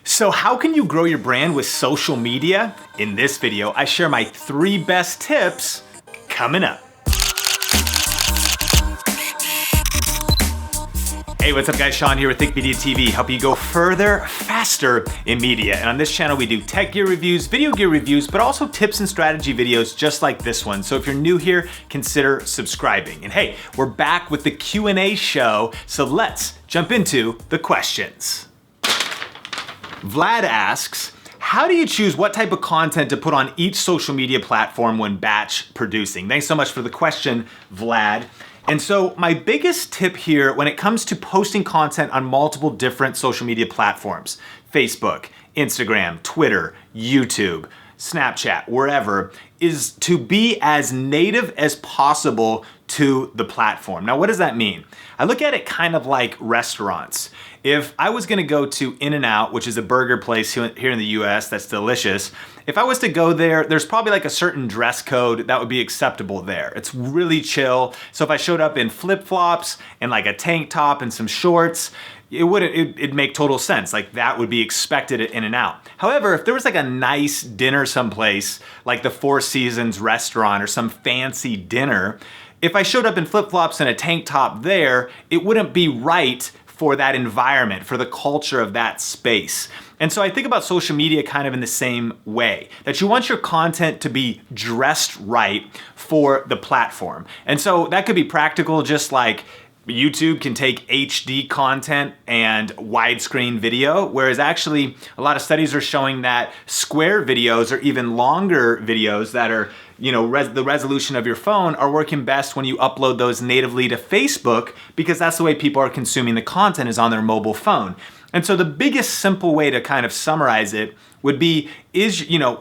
So how can you grow your brand with social media? In this video, I share my 3 best tips coming up. Hey, what's up guys? Sean here with Think Media TV, helping you go further, faster in media. And on this channel, we do tech gear reviews, video gear reviews, but also tips and strategy videos just like this one. So if you're new here, consider subscribing. And hey, we're back with the Q&A show, so let's jump into the questions. Vlad asks, how do you choose what type of content to put on each social media platform when batch producing? Thanks so much for the question, Vlad. And so my biggest tip here when it comes to posting content on multiple different social media platforms, Facebook, Instagram, Twitter, YouTube, Snapchat, wherever, is to be as native as possible to the platform. Now, what does that mean? I look at it kind of like restaurants. If I was gonna go to In-N-Out, which is a burger place here in the US that's delicious, if I was to go there, there's probably like a certain dress code that would be acceptable there. It's really chill. So if I showed up in flip-flops and like a tank top and some shorts, it'd make total sense. Like that would be expected at In-N-Out. However, if there was like a nice dinner someplace, like the Four Seasons restaurant or some fancy dinner, if I showed up in flip-flops and a tank top there, it wouldn't be right for that environment, for the culture of that space. And so I think about social media kind of in the same way, that you want your content to be dressed right for the platform. And so that could be practical, just like YouTube can take HD content and widescreen video, whereas actually a lot of studies are showing that square videos or even longer videos that are, the resolution of your phone are working best when you upload those natively to Facebook, because that's the way people are consuming the content is on their mobile phone. And so the biggest simple way to kind of summarize it would be,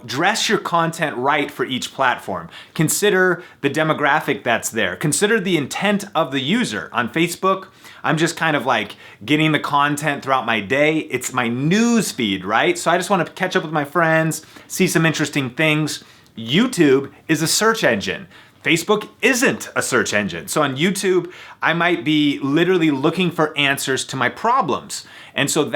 dress your content right for each platform. Consider the demographic that's there. Consider the intent of the user. On Facebook, I'm just kind of like getting the content throughout my day. It's my news feed, right? So I just want to catch up with my friends, see some interesting things. YouTube is a search engine. Facebook isn't a search engine. So on YouTube, I might be literally looking for answers to my problems. And so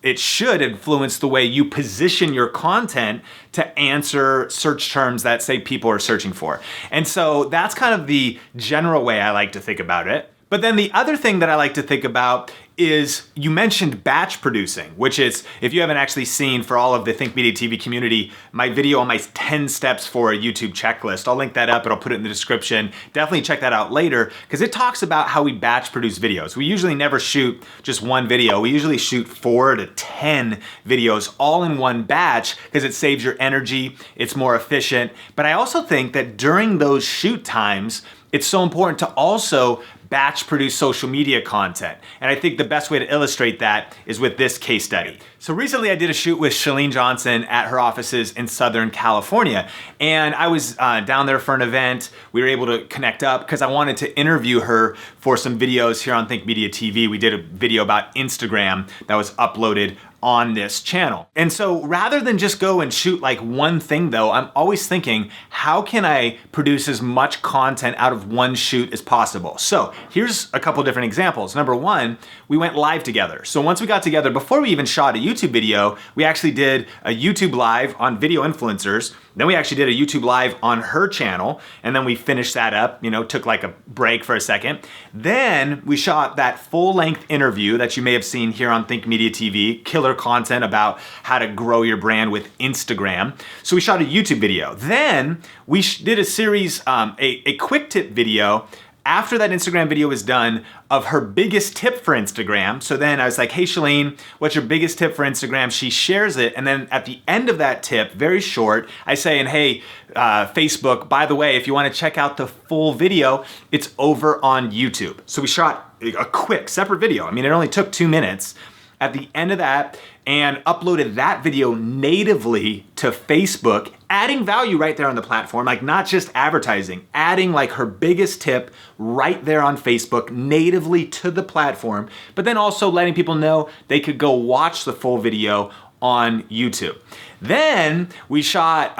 it should influence the way you position your content to answer search terms that say people are searching for. And so that's kind of the general way I like to think about it. But then the other thing that I like to think about is, you mentioned batch producing, which is, if you haven't actually seen, for all of the Think Media TV community, my video on my 10 steps for a YouTube checklist. I'll link that up and I'll put it in the description. Definitely check that out later, because it talks about how we batch produce videos. We usually never shoot just one video. We usually shoot 4 to 10 videos all in one batch, because it saves your energy, it's more efficient. But I also think that during those shoot times, it's so important to also batch produce social media content. And I think the best way to illustrate that is with this case study. So recently I did a shoot with Chalene Johnson at her offices in Southern California. And I was down there for an event. We were able to connect up because I wanted to interview her for some videos here on Think Media TV. We did a video about Instagram that was uploaded on this channel. And so rather than just go and shoot like one thing though, I'm always thinking, how can I produce as much content out of one shoot as possible? So here's a couple different examples. Number one, we went live together. So once we got together, before we even shot a YouTube video, we actually did a YouTube live on Video Influencers. Then we actually did a YouTube live on her channel, and then we finished that up, took like a break for a second. Then we shot that full-length interview that you may have seen here on Think Media TV, killer content about how to grow your brand with Instagram. So we shot a YouTube video. Then we did a series, a quick tip video after that Instagram video was done, of her biggest tip for Instagram. So then I was like, hey Chalene, what's your biggest tip for Instagram? She shares it, and then at the end of that tip, very short, I say, and hey, Facebook, by the way, if you want to check out the full video, it's over on YouTube. So we shot a quick separate video. I mean, it only took 2 minutes. At the end of that, and uploaded that video natively to Facebook, adding value right there on the platform, like not just advertising, adding like her biggest tip right there on Facebook natively to the platform, but then also letting people know they could go watch the full video on YouTube. Then we shot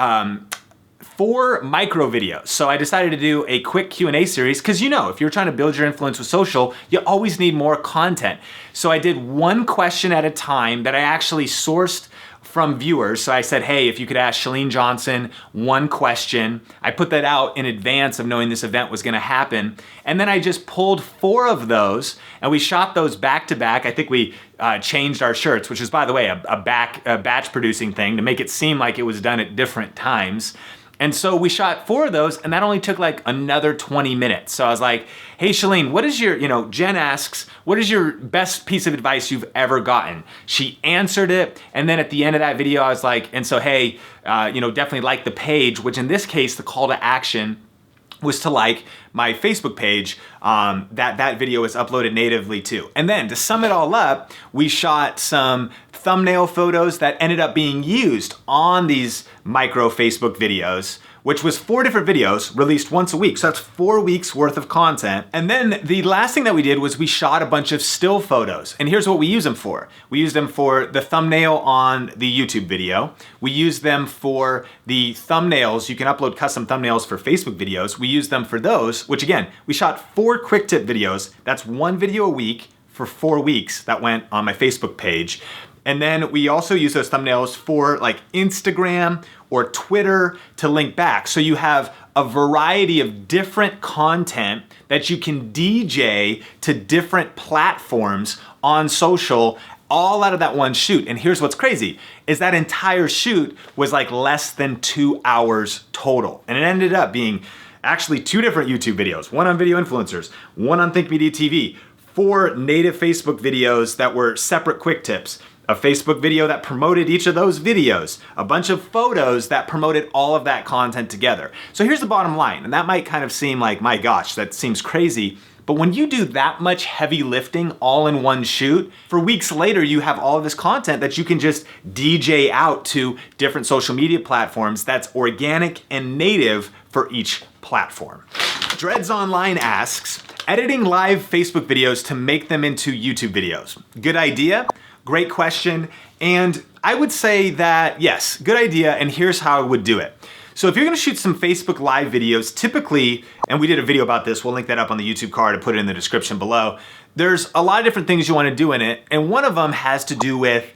4 micro videos. So I decided to do a quick Q&A series because if you're trying to build your influence with social, you always need more content. So I did 1 question at a time that I actually sourced from viewers. So I said, hey, if you could ask Chalene Johnson 1 question. I put that out in advance of knowing this event was gonna happen. And then I just pulled 4 of those and we shot those back to back. I think we changed our shirts, which is, by the way, a batch producing thing to make it seem like it was done at different times. And so we shot 4 of those and that only took like another 20 minutes. So I was like, hey Chalene, what is your, Jen asks, what is your best piece of advice you've ever gotten? She answered it. And then at the end of that video, I was like, and so, hey, definitely like the page, which in this case, the call to action was to like my Facebook page that video is uploaded natively too. And then to sum it all up, we shot some thumbnail photos that ended up being used on these micro Facebook videos, which was 4 different videos released once a week. So that's 4 weeks worth of content. And then the last thing that we did was we shot a bunch of still photos. And here's what we use them for. We use them for the thumbnail on the YouTube video. We use them for the thumbnails. You can upload custom thumbnails for Facebook videos. We use them for those, which again, we shot 4 quick tip videos. That's 1 video a week for 4 weeks that went on my Facebook page. And then we also use those thumbnails for like Instagram or Twitter to link back. So you have a variety of different content that you can DJ to different platforms on social, all out of that one shoot. And here's what's crazy, is that entire shoot was like less than 2 hours total. And it ended up being actually 2 different YouTube videos, 1 on Video Influencers, 1 on Think Media TV, 4 native Facebook videos that were separate quick tips, a Facebook video that promoted each of those videos, a bunch of photos that promoted all of that content together. So here's the bottom line, and that might kind of seem like, my gosh, that seems crazy. But when you do that much heavy lifting all in one shoot, for weeks later, you have all of this content that you can just DJ out to different social media platforms that's organic and native for each platform. Dreads Online asks, editing live Facebook videos to make them into YouTube videos. Good idea? Great question. And I would say that, yes, good idea. And here's how I would do it. So if you're gonna shoot some Facebook Live videos, typically, and we did a video about this, we'll link that up on the YouTube card and put it in the description below. There's a lot of different things you wanna do in it. And one of them has to do with,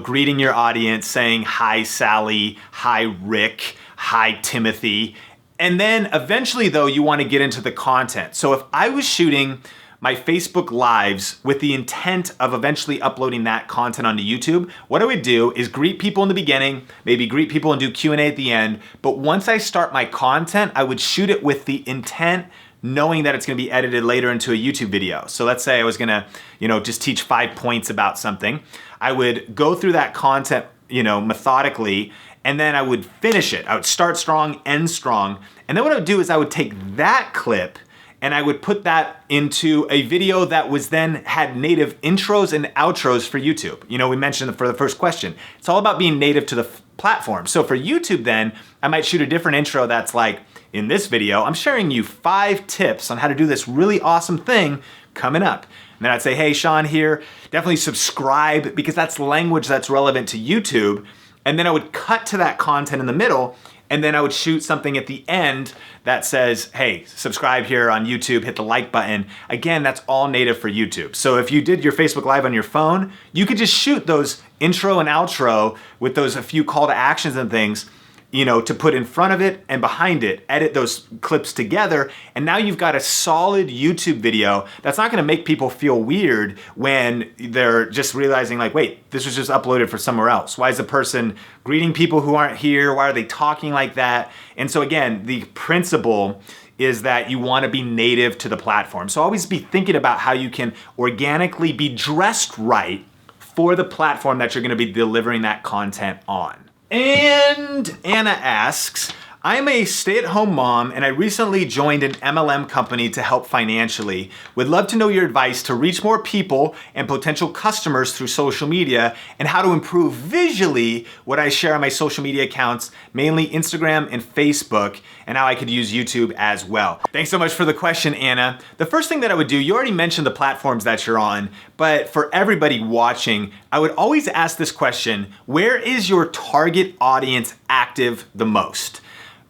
greeting your audience, saying, hi, Sally, hi, Rick, hi, Timothy. And then eventually though, you wanna get into the content. So if I was shooting my Facebook Lives with the intent of eventually uploading that content onto YouTube, what I would do is greet people in the beginning, maybe greet people and do Q&A at the end. But once I start my content, I would shoot it with the intent knowing that it's gonna be edited later into a YouTube video. So let's say I was gonna, just teach 5 points about something. I would go through that content, methodically, and then I would finish it. I would start strong, end strong. And then what I would do is I would take that clip and I would put that into a video that was then had native intros and outros for YouTube. We mentioned for the first question, it's all about being native to the platform. So for YouTube then, I might shoot a different intro that's like, in this video, I'm sharing you 5 tips on how to do this really awesome thing coming up. And then I'd say, hey, Sean here, definitely subscribe because that's language that's relevant to YouTube. And then I would cut to that content in the middle, and then I would shoot something at the end that says, hey, subscribe here on YouTube, hit the like button. Again, that's all native for YouTube. So if you did your Facebook Live on your phone, you could just shoot those intro and outro with those a few call to actions and things, to put in front of it and behind it, edit those clips together, and now you've got a solid YouTube video that's not gonna make people feel weird when they're just realizing like, wait, this was just uploaded for somewhere else. Why is the person greeting people who aren't here? Why are they talking like that? And so again, the principle is that you wanna be native to the platform. So always be thinking about how you can organically be dressed right for the platform that you're gonna be delivering that content on. And Anna asks, I'm a stay-at-home mom and I recently joined an MLM company to help financially. Would love to know your advice to reach more people and potential customers through social media and how to improve visually what I share on my social media accounts, mainly Instagram and Facebook, and how I could use YouTube as well. Thanks so much for the question, Anna. The first thing that I would do, you already mentioned the platforms that you're on, but for everybody watching, I would always ask this question, where is your target audience active the most?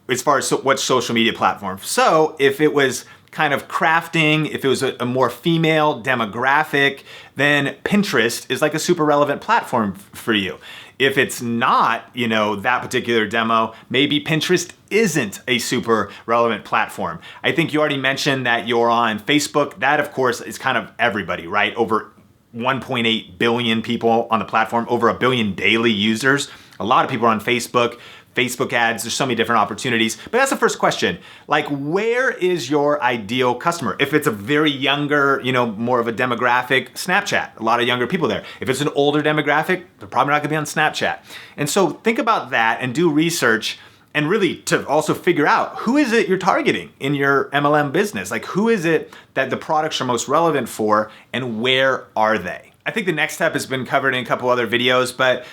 as far as what social media platform. So if it was kind of crafting, if it was a more female demographic, then Pinterest is like a super relevant platform for you. If it's not, that particular demo, maybe Pinterest isn't a super relevant platform. I think you already mentioned that you're on Facebook. That, of course, is kind of everybody, right? Over 1.8 billion people on the platform, over 1 billion daily users. A lot of people are on Facebook. Facebook ads, there's so many different opportunities. But that's the first question. Like, where is your ideal customer? If it's a very younger, more of a demographic, Snapchat, a lot of younger people there. If it's an older demographic, they're probably not gonna be on Snapchat. And so think about that and do research, and really to also figure out who is it you're targeting in your MLM business? Like, who is it that the products are most relevant for, and where are they? I think the next step has been covered in a couple other videos, but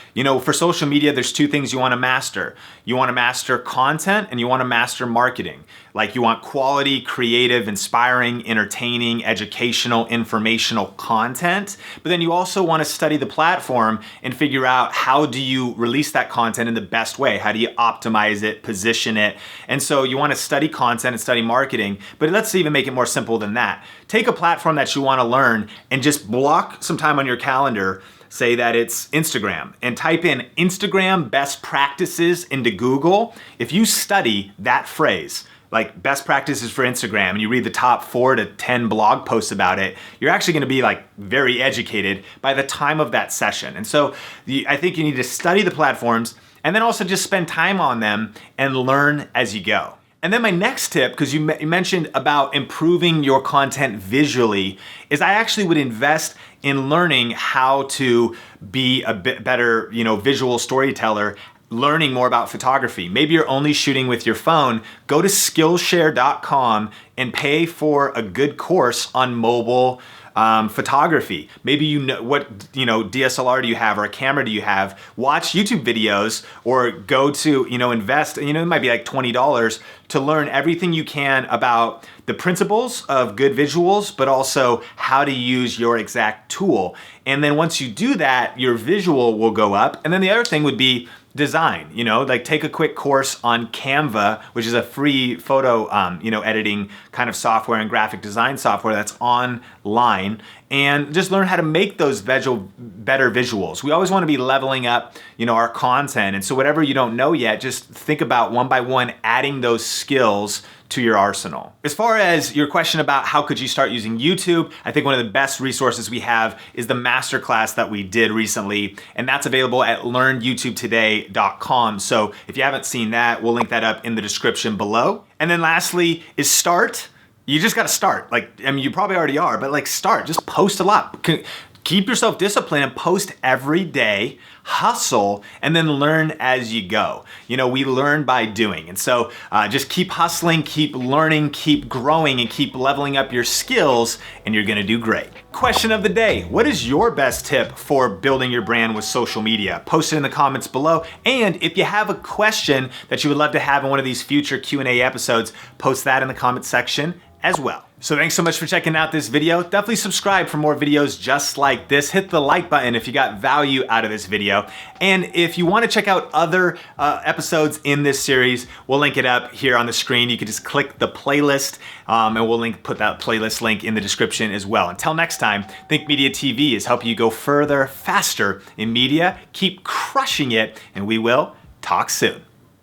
for social media, there's two things you wanna master. You wanna master content and you wanna master marketing. Like, you want quality, creative, inspiring, entertaining, educational, informational content, but then you also wanna study the platform and figure out how do you release that content in the best way? How do you optimize it, position it? And so you wanna study content and study marketing, but let's even make it more simple than that. Take a platform that you wanna learn and just block some time on your calendar, say that it's Instagram, and type in Instagram best practices into Google. If you study that phrase, like best practices for Instagram, and you read the top 4 to 10 blog posts about it, you're actually gonna be like very educated by the time of that session. And so I think you need to study the platforms and then also just spend time on them and learn as you go. And then my next tip, because you mentioned about improving your content visually, is I actually would invest in learning how to be a bit better, visual storyteller, learning more about photography. Maybe you're only shooting with your phone. Go to Skillshare.com and pay for a good course on mobile photography. Maybe what DSLR do you have, or a camera do you have? Watch YouTube videos, or go to invest. It might be like $20 to learn everything you can about the principles of good visuals, but also how to use your exact tool. And then once you do that, your visual will go up. And then the other thing would be design, like take a quick course on Canva, which is a free photo, editing kind of software and graphic design software that's online, and just learn how to make those better visuals. We always want to be leveling up, our content. And so whatever you don't know yet, just think about one by one adding those skills to your arsenal. As far as your question about how could you start using YouTube, I think one of the best resources we have is the masterclass that we did recently, and that's available at learnyoutubetoday.com. So if you haven't seen that, we'll link that up in the description below. And then lastly is start. You just gotta start. You probably already are, but start, just post a lot. Keep yourself disciplined and post every day, hustle, and then learn as you go. We learn by doing. And so just keep hustling, keep learning, keep growing, and keep leveling up your skills, and you're gonna do great. Question of the day: what is your best tip for building your brand with social media? Post it in the comments below. And if you have a question that you would love to have in one of these future Q&A episodes, post that in the comments section as well. So thanks so much for checking out this video. Definitely subscribe for more videos just like this. Hit the like button if you got value out of this video. And if you want to check out other episodes in this series, we'll link it up here on the screen. You can just click the playlist, and we'll put that playlist link in the description as well. Until next time, Think Media TV is helping you go further, faster in media. Keep crushing it, and we will talk soon.